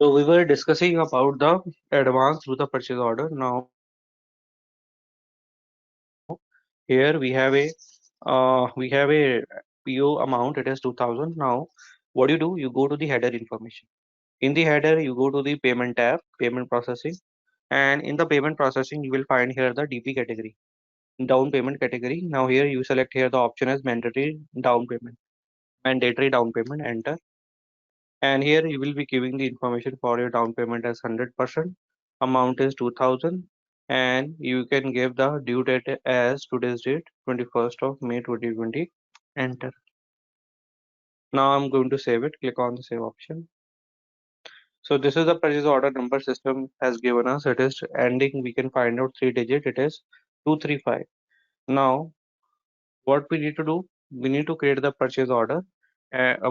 So we were discussing about the advance through the purchase order. Now here we have a PO amount. It is 2000. Now what do? You go to the header information. In the header, you go to the payment tab, payment processing, and in the payment processing, you will find here the DP category, down payment category. Now here you select here the option as mandatory down payment, enter, and here you will be giving the information for your down payment as 100%. Amount is 2000, and you can give the due date as today's date, 21st of May 2020. Enter. Now I'm going to save it. Click on the save option. So this is the purchase order number system has given us. It is ending. We can find out 3 digit. It is 235. Now what we need to do? We need to create the purchase order.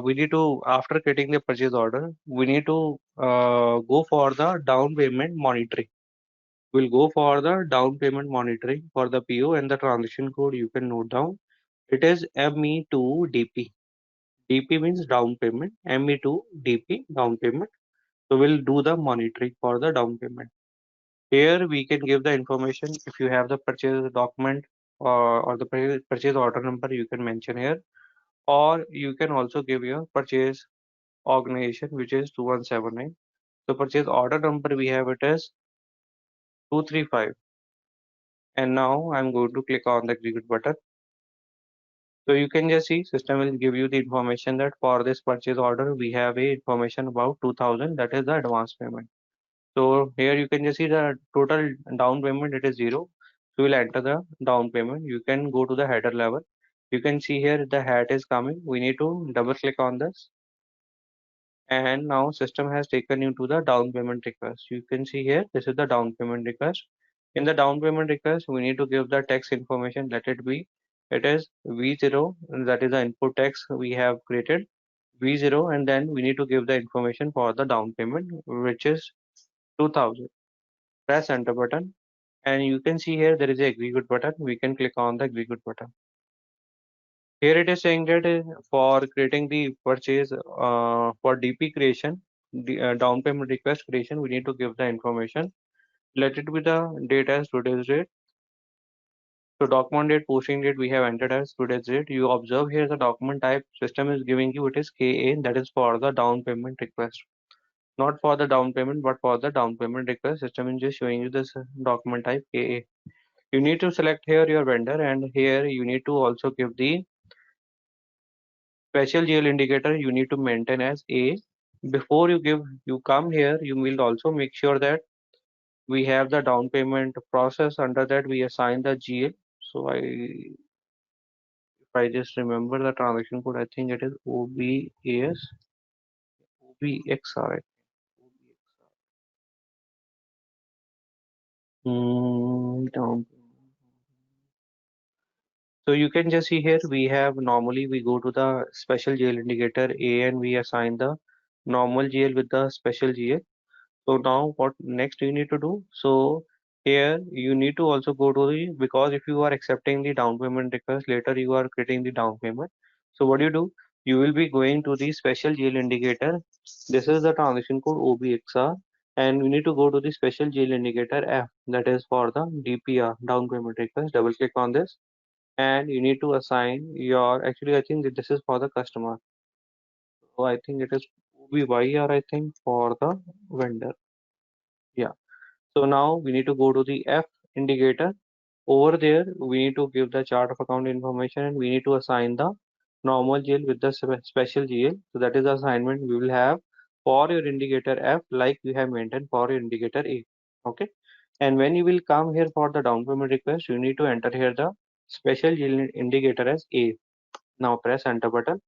We need to, after creating the purchase order, we need to go for the down payment monitoring. We'll go for the down payment monitoring for the PO, and the transaction code you can note down. It is ME2DP. DP means down payment, ME2DP down payment. So we'll do the monitoring for the down payment. Here we can give the information if you have the purchase document or the purchase order number, you can mention here, or you can also give your purchase organization, which is 2179. So purchase order number we have it as 235, and now I'm going to click on the execute button. So you can just see system will give you the information that for this purchase order we have a information about 2000, that is the advance payment. So here you can just see the total down payment, it is 0. So we'll enter the down payment. You can go to the header level. You can see here the hat is coming. We need to double click on this, and now system has taken you to the down payment request. You can see here this is the down payment request. In the down payment request we need to give the text information. Let it be, it is V0, and that is the input text we have created, V0, and then we need to give the information for the down payment, which is 2000. Press enter button, and you can see here there is a execute button. We can click on the execute button. Here it is saying that for creating the purchase for DP creation, the down payment request creation, we need to give the information. Let it be the date as today's date. So document date, posting date we have entered as today's date. You observe here the document type system is giving you, it is KA, that is for the down payment request. Not for the down payment, but for the down payment request. System is just showing you this document type KA. You need to select here your vendor, and here you need to also give the special GL indicator you need to maintain as A. Before you come here, you will also make sure that we have the down payment process. Under that we assign the GL. So if I just remember the transaction code, I think it is OBAS, OBXR. Down. So you can just see here we have, normally we go to the special GL indicator A and we assign the normal GL with the special GL. So now what next you need to do? So here you need to also go to the, because if you are accepting the down payment request, later you are creating the down payment. So what you do? You will be going to the special GL indicator. This is the transaction code OBXR, and we need to go to the special GL indicator F, that is for the DPR, down payment request. Double click on this, and you need to assign your, actually I think that this is for the customer. So I think it is OBYR, I think, for the vendor. Yeah. So now we need to go to the F indicator. Over there, we need to give the chart of account information, and we need to assign the normal GL with the special GL. So that is the assignment we will have for your indicator F, like we have maintained for your indicator A. Okay. And when you will come here for the down payment request, you need to enter here the special GL indicator as A. Now press enter button,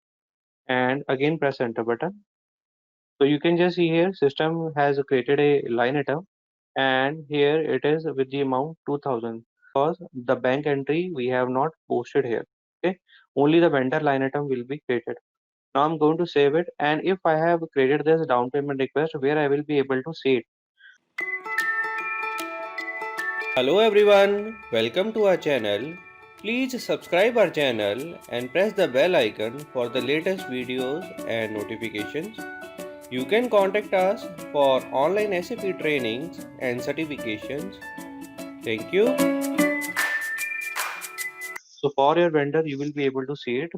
and again press enter button. So you can just see here system has created a line item, and here it is with the amount 2000, because the bank entry we have not posted here. Okay, only the vendor line item will be created. Now I'm going to save it, and if I have created this down payment request, where I will be able to see it. Hello everyone, welcome to our channel. Please subscribe our channel and press the bell icon for the latest videos and notifications. You can contact us for online SAP trainings and certifications. Thank you. So for your vendor, you will be able to see it,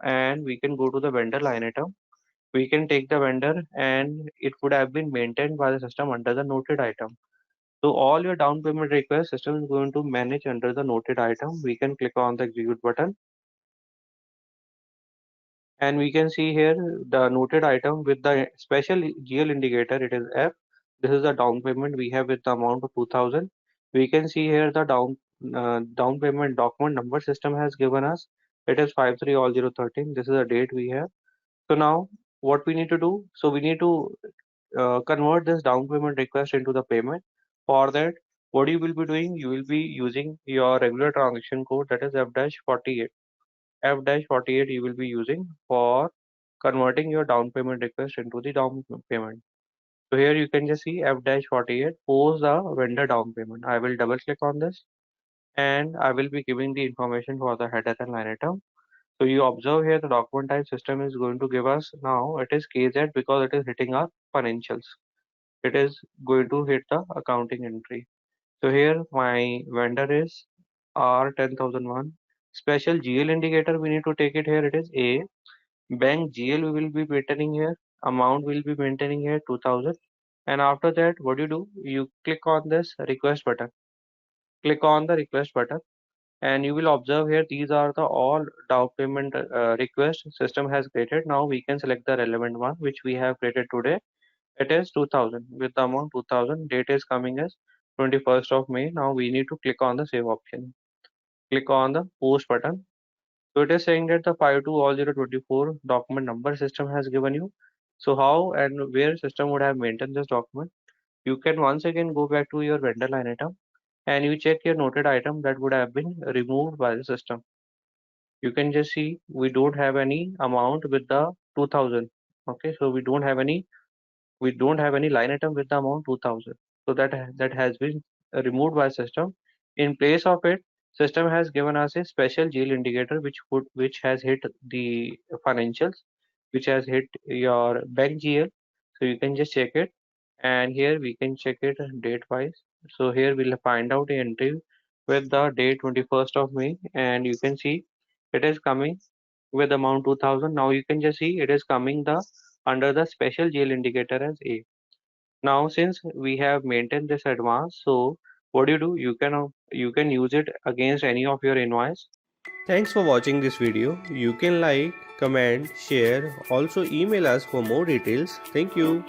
and we can go to the vendor line item. We can take the vendor and it would have been maintained by the system under the noted item. So all your down payment request system is going to manage under the noted item. We can click on the execute button and we can see here the noted item with the special GL indicator. It is F. This is the down payment we have with the amount of 2000. We can see here the down payment document number system has given us. It is 530013. This is the date we have. So now what we need to do? So we need to convert this down payment request into the payment. For that, what you will be doing, you will be using your regular transaction code, that is F-48. F-48 you will be using for converting your down payment request into the down payment. So here you can just see F-48 post the vendor down payment. I will double click on this and I will be giving the information for the header and line item. So you observe here the document type system is going to give us now it is KZ because it is hitting our financials. It is going to hit the accounting entry. So here my vendor is R10001. Special GL indicator we need to take it here. It is A. Bank GL we will be maintaining here. Amount will be maintaining here 2000. And after that, what you do? You click on this request button. Click on the request button, and you will observe here these are the all down payment request system has created. Now we can select the relevant one which we have created today. It is 2000 with the amount 2000. Date is coming as 21st of May. Now we need to click on the save option. Click on the post button. So it is saying that the 520024 document number system has given you. So how and where system would have maintained this document? You can once again go back to your vendor line item and you check your noted item that would have been removed by the system. You can just see we don't have any amount with the 2000. Okay, so we don't have any line item with the amount 2000. So that has been removed by system. In place of it, system has given us a special GL indicator which has hit the financials, which has hit your bank GL. So you can just check it, and here we can check it date wise. So here we'll find out the entry with the date 21st of May, and you can see it is coming with amount 2000. Now you can just see it is coming the under the special GL indicator as A. Now since we have maintained this advance, so what do? You can use it against any of your invoice. Thanks for watching this video. You can like, comment, share, also email us for more details. Thank you.